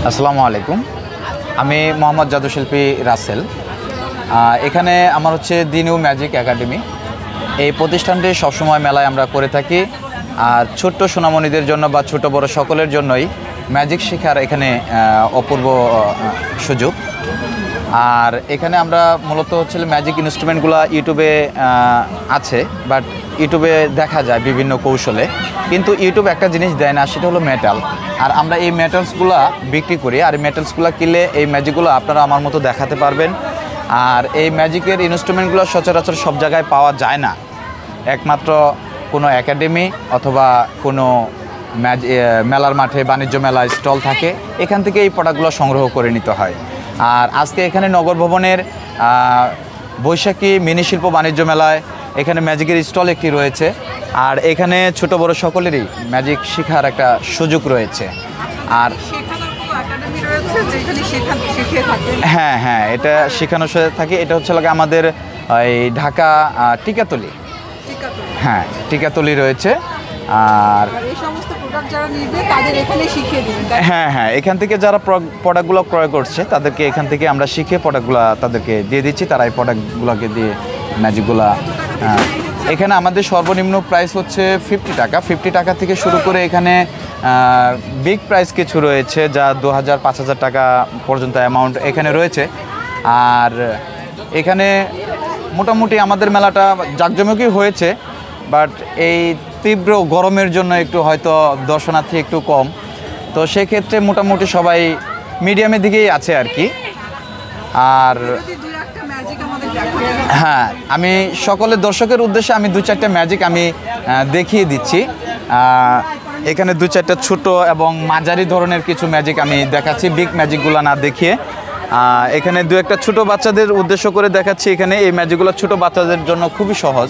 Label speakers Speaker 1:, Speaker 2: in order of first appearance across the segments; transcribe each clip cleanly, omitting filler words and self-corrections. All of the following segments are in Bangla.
Speaker 1: আসসালামু আলাইকুম। আমি মোহাম্মদ জাদুশিল্পী রাসেল। এখানে আমার হচ্ছে দি নিউ ম্যাজিক একাডেমি। এই প্রতিষ্ঠানটি সবসময় মেলায় আমরা করে থাকি। আর ছোট্ট সোনামণিদের জন্য বা ছোট বড় সকলের জন্যই ম্যাজিক শেখার এখানে অপূর্ব সুযোগ। আর এখানে আমরা মূলত হচ্ছে ম্যাজিক ইনস্ট্রুমেন্টগুলো ইউটিউবে আছে, বাট ইউটিউবে দেখা যায় বিভিন্ন কৌশলে, কিন্তু ইউটিউব একটা জিনিস দেয় না, সেটা হলো মেটাল। আর আমরা এই মেটালসগুলো বিক্রি করি, আর এই মেটালসগুলো কিনলে এই ম্যাজিকগুলো আপনারা আমার মতো দেখাতে পারবেন। আর এই ম্যাজিকের ইনস্ট্রুমেন্টগুলো সচরাচর সব জায়গায় পাওয়া যায় না, একমাত্র কোনো একাডেমি অথবা কোনো মেলার মাঠে বাণিজ্য মেলা স্টল থাকে, এখান থেকে এই প্রোডাক্টগুলো সংগ্রহ করে নিতে হয়। আর আজকে এখানে নগর ভবনের বৈশাখী মিনি শিল্প বাণিজ্য মেলায় এখানে ম্যাজিকের স্টল একটি রয়েছে। আর এখানে ছোট বড় সকলেরই ম্যাজিক শেখার একটা সুযোগ রয়েছে। আর হ্যাঁ হ্যাঁ, এটা শেখানো থাকে। এটা হচ্ছে লাগে আমাদের এই ঢাকা টিকাতলি, হ্যাঁ টিকাতলি রয়েছে। আর হ্যাঁ হ্যাঁ, এখান থেকে যারা প্রোডাক্টগুলো ক্রয় করছে তাদেরকে এখান থেকে আমরা শিখে প্রোডাক্টগুলো তাদেরকে দিয়ে দিচ্ছি, তারা এই প্রোডাক্টগুলোকে দিয়ে ম্যাজিকগুলো। এখানে আমাদের সর্বনিম্ন প্রাইস হচ্ছে 50 টাকা। 50 টাকা থেকে শুরু করে এখানে বিগ প্রাইস কিছু রয়েছে যা 2000-5000 টাকা পর্যন্ত অ্যামাউন্ট এখানে রয়েছে। আর এখানে মোটামুটি আমাদের মেলাটা জাঁকজমকই হয়েছে, বাট এই তীব্র গরমের জন্য একটু হয়তো দর্শনার্থী একটু কম, তো সেক্ষেত্রে মোটামুটি সবাই মিডিয়ামের দিকেই আছে আর কি। আর হ্যাঁ, আমি সকলের দর্শকের উদ্দেশ্যে আমি 2-4টা ম্যাজিক আমি দেখিয়ে দিচ্ছি। এখানে 2-4টা ছোট এবং মাঝারি ধরনের কিছু ম্যাজিক আমি দেখাচ্ছি, বিগ ম্যাজিকগুলো না দেখিয়ে। এখানে 2-1টা ছোটো বাচ্চাদের উদ্দেশ্য করে দেখাচ্ছি। এখানে এই ম্যাজিকগুলো ছোটো বাচ্চাদের জন্য খুবই সহজ।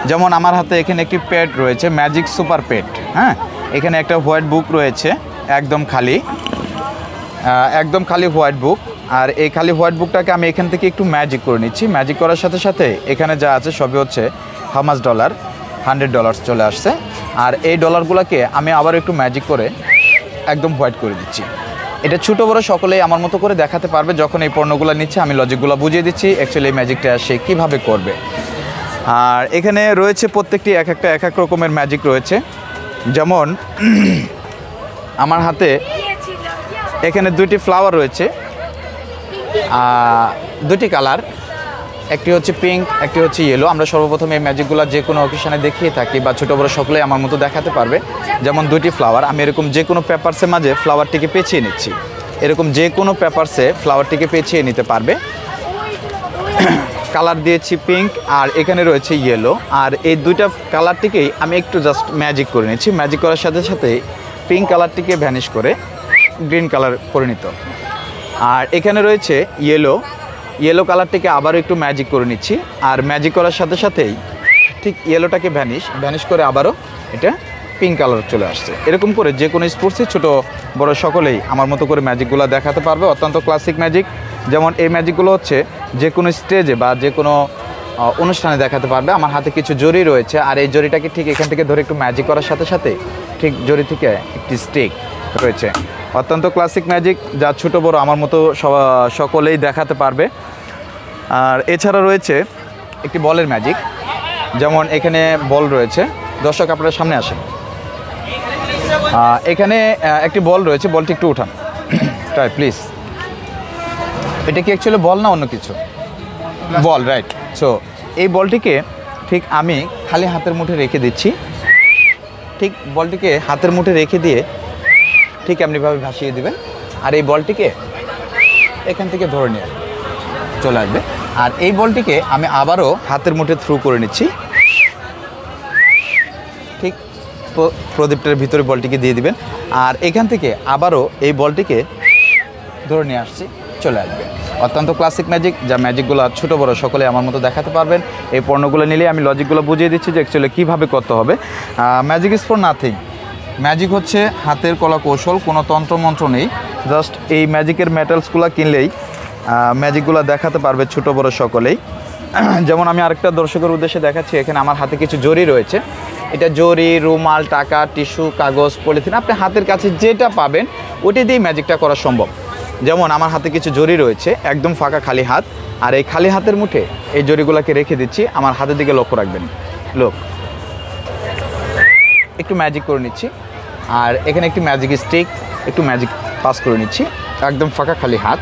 Speaker 1: যেমন আমার হাতে এখানে একটি পেট রয়েছে, ম্যাজিক সুপার পেট। হ্যাঁ, এখানে একটা হোয়াইট বুক রয়েছে, একদম খালি হোয়াইট বুক। আর এই খালি হোয়াইট বুকটাকে আমি এখান থেকে একটু ম্যাজিক করে নিচ্ছি। ম্যাজিক করার সাথে সাথে এখানে যা আছে সবই হচ্ছে হামাস ডলার, $100 চলে আসছে। আর এই ডলারগুলোকে আমি আবার একটু ম্যাজিক করে একদম হোয়াইট করে দিচ্ছি। এটা ছোটো বড়ো সকলেই আমার মতো করে দেখাতে পারবে। যখন এই পণ্যগুলো নিচ্ছে আমি লজিকগুলো বুঝিয়ে দিচ্ছি অ্যাকচুয়ালি এই ম্যাজিকটা সে কীভাবে করবে। আর এখানে রয়েছে প্রত্যেকটি এক এক রকমের ম্যাজিক রয়েছে। যেমন আমার হাতে এখানে 2টি ফ্লাওয়ার রয়েছে, 2টি কালার, একটি হচ্ছে পিঙ্ক, একটি হচ্ছে ইয়েলো। আমরা সর্বপ্রথম এই ম্যাজিকগুলো যে কোনো অকেশনে দেখিয়ে থাকি বা ছোটো বড়ো সকলেই আমার মতো দেখাতে পারবে। যেমন 2টি ফ্লাওয়ার, আমি এরকম যে কোনো পেপারসের মাঝে ফ্লাওয়ারটিকে পেঁচিয়ে নিচ্ছি। এরকম যে কোনো পেপারসে ফ্লাওয়ারটিকে পেঁচিয়ে নিতে পারবে। কালার দিয়েছি পিঙ্ক, আর এখানে রয়েছে ইয়েলো। আর এই 2টা কালারটিকেই আমি একটু জাস্ট ম্যাজিক করে নিচ্ছি। ম্যাজিক করার সাথে সাথে পিঙ্ক কালারটিকে ভ্যানিশ করে গ্রিন কালার পরিণত। আর এখানে রয়েছে ইয়েলো কালারটিকে আবারও একটু ম্যাজিক করে নিচ্ছি। আর ম্যাজিক করার সাথে সাথেই ঠিক ইয়েলোটাকে ভ্যানিশ করে আবারও এটা পিঙ্ক কালার চলে আসছে। এরকম করে যে কোনো স্পোর্টসে ছোটো বড়ো সকলেই আমার মতো করে ম্যাজিকগুলো দেখাতে পারবে। অত্যন্ত ক্লাসিক ম্যাজিক। যেমন এই ম্যাজিকগুলো হচ্ছে যে কোনো স্টেজে বা যে কোনো অনুষ্ঠানে দেখাতে পারবে। আমার হাতে কিছু জরি রয়েছে, আর এই জরিটাকে ঠিক এখান থেকে ধরে একটু ম্যাজিক করার সাথে সাথে ঠিক জরি থেকে একটি স্টিক রয়েছে। অত্যন্ত ক্লাসিক ম্যাজিক যা ছোটো বড়ো আমার মতো সকলেই দেখাতে পারবে। আর এছাড়া রয়েছে একটি বলের ম্যাজিক। যেমন এখানে বল রয়েছে, দর্শক আপনার সামনে আসেন। এখানে একটি বল রয়েছে, বলটি একটু উঠান তাই প্লিজ। এটা কি অ্যাকচুয়ালি বল না অন্য কিছু? বল, রাইট। সো এই বলটিকে ঠিক আমি খালি হাতের মুঠে রেখে দিচ্ছি। ঠিক বলটিকে হাতের মুঠে রেখে দিয়ে ঠিক এমনিভাবে ভাসিয়ে দিবেন। আর এই বলটিকে এখান থেকে ধরে নিয়ে চলে আসবে। আর এই বলটিকে আমি আবারও হাতের মুঠে থ্রু করে নিচ্ছি। ঠিক প্রদীপটার ভিতরে বলটিকে দিয়ে দিবেন। আর এখান থেকে আবারও এই বলটিকে ধরে নিয়ে আসছি, চলে আসবে। অত্যন্ত ক্লাসিক ম্যাজিক, যা ম্যাজিকগুলো ছোটো বড়ো সকলে আমার মতো দেখাতে পারবেন। এই পণ্যগুলো নিলে আমি লজিকগুলো বুঝিয়ে দিচ্ছি যে অ্যাকচুয়ালি কীভাবে করতে হবে। Magic is for nothing. Magic হচ্ছে হাতের কলা কৌশল, কোনো তন্ত্রমন্ত্র নেই। জাস্ট এই ম্যাজিকের মেটালসগুলো কিনলেই ম্যাজিকগুলো দেখাতে পারবে ছোটো বড়ো সকলেই। যেমন আমি আরেকটা দর্শকের উদ্দেশ্যে দেখাচ্ছি। এখানে আমার হাতে কিছু জরি রয়েছে, এটা জরি, রুমাল, টাকা, টিস্যু, কাগজ, পলিথিন, আপনি হাতের কাছে যেটা পাবেন ওটা দিয়ে ম্যাজিকটা করা সম্ভব। যেমন আমার হাতে কিছু জরি রয়েছে, একদম ফাঁকা খালি হাত, আর এই খালি হাতের মুঠে এই জরিগুলোকে রেখে দিচ্ছি। আমার হাতের দিকে লক্ষ্য রাখবেন, একটু ম্যাজিক করে নিচ্ছি। আর এখানে একটি ম্যাজিক স্টিক, একটু ম্যাজিক পাস করে নিচ্ছি, একদম ফাঁকা খালি হাত।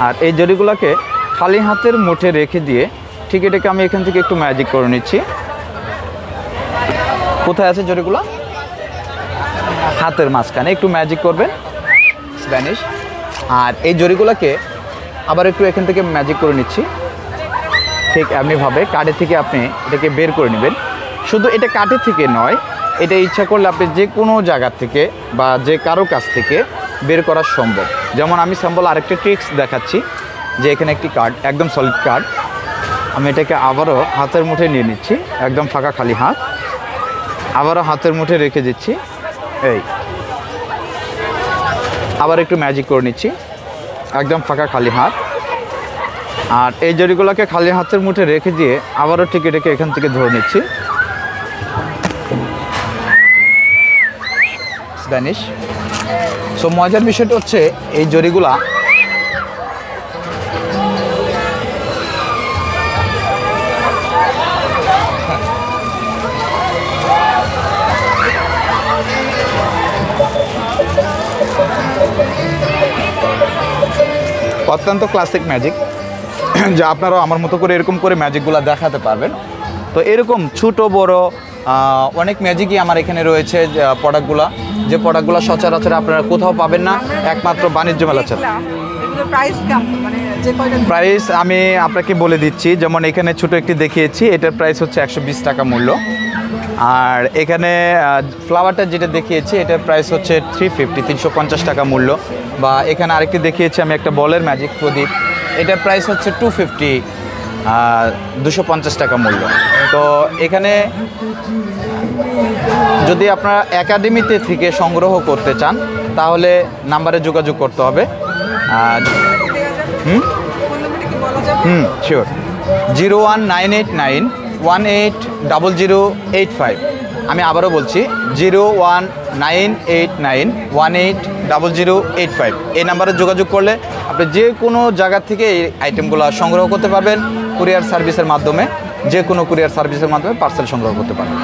Speaker 1: আর এই জরিগুলোকে খালি হাতের মুঠে রেখে দিয়ে ঠিক এটাকে আমি এখান থেকে একটু ম্যাজিক করে নিচ্ছি। কোথায় আছে জরিগুলো? হাতের মাঝখানে একটু ম্যাজিক করবেন, স্প্যানিশ। আর এই জরিগুলোকে আবার একটু এখান থেকে ম্যাজিক করে নিচ্ছি। ঠিক এমনিভাবে কাঠের থেকে আপনি এটাকে বের করে নেবেন। শুধু এটা কাঠের থেকে নয়, এটা ইচ্ছা করলে আপনি যে কোনো জায়গা থেকে বা যে কারো কাছ থেকে বের করা সম্ভব। যেমন আমি স্যাম্পল আরেকটা ট্রিক্স দেখাচ্ছি, যে এখানে একটি কার্ড, একদম সলিড কার্ড, আমি এটাকে আবারও হাতের মুঠে নিয়ে নিচ্ছি, একদম ফাঁকা খালি হাত, আবারও হাতের মুঠে রেখে দিচ্ছি। এই আবার একটু ম্যাজিক করে নিচ্ছি, একদম ফাঁকা খালি হাত। আর এই জরিগুলোকে খালি হাতের মুঠে রেখে দিয়ে আবারও ঠিক এটাকে এখান থেকে ধরে নিচ্ছি, স্প্যানিশ। সো মজার বিষয়টা হচ্ছে এই জরিগুলা অত্যন্ত ক্লাসিক ম্যাজিক, যা আপনারাও আমার মতো করে এরকম করে ম্যাজিকগুলো দেখাতে পারবেন। তো এরকম ছোট বড় অনেক ম্যাজিকই আমার এখানে রয়েছে, প্রোডাক্টগুলো, যে প্রোডাক্টগুলো সচরাচর আপনারা কোথাও পাবেন না, একমাত্র বাণিজ্য মেলা ছাড়া। প্রাইস আমি আপনাকে বলে দিচ্ছি। যেমন এখানে ছোট একটি দেখিয়েছি, এটার প্রাইস হচ্ছে 120 টাকা মূল্য। আর এখানে ফ্লাওয়ারটা যেটা দেখিয়েছি এটার প্রাইস হচ্ছে 350 টাকা মূল্য। বা এখানে আরেকটি দেখিয়েছি আমি একটা বলের ম্যাজিক প্রদীপ, এটার প্রাইস হচ্ছে 250 টাকা মূল্য। তো এখানে যদি আপনারা একাডেমিতে থেকে সংগ্রহ করতে চান তাহলে নাম্বারে যোগাযোগ করতে হবে। শিওর, 01989180085। আমি আবারও বলছি 01989180085। এই নাম্বারে যোগাযোগ করলে আপনি যে কোনো জায়গা থেকে এই আইটেমগুলো সংগ্রহ করতে পারবেন। কুরিয়ার সার্ভিসের মাধ্যমে, যে কোনো কুরিয়ার সার্ভিসের মাধ্যমে পার্সেল সংগ্রহ করতে পারবেন।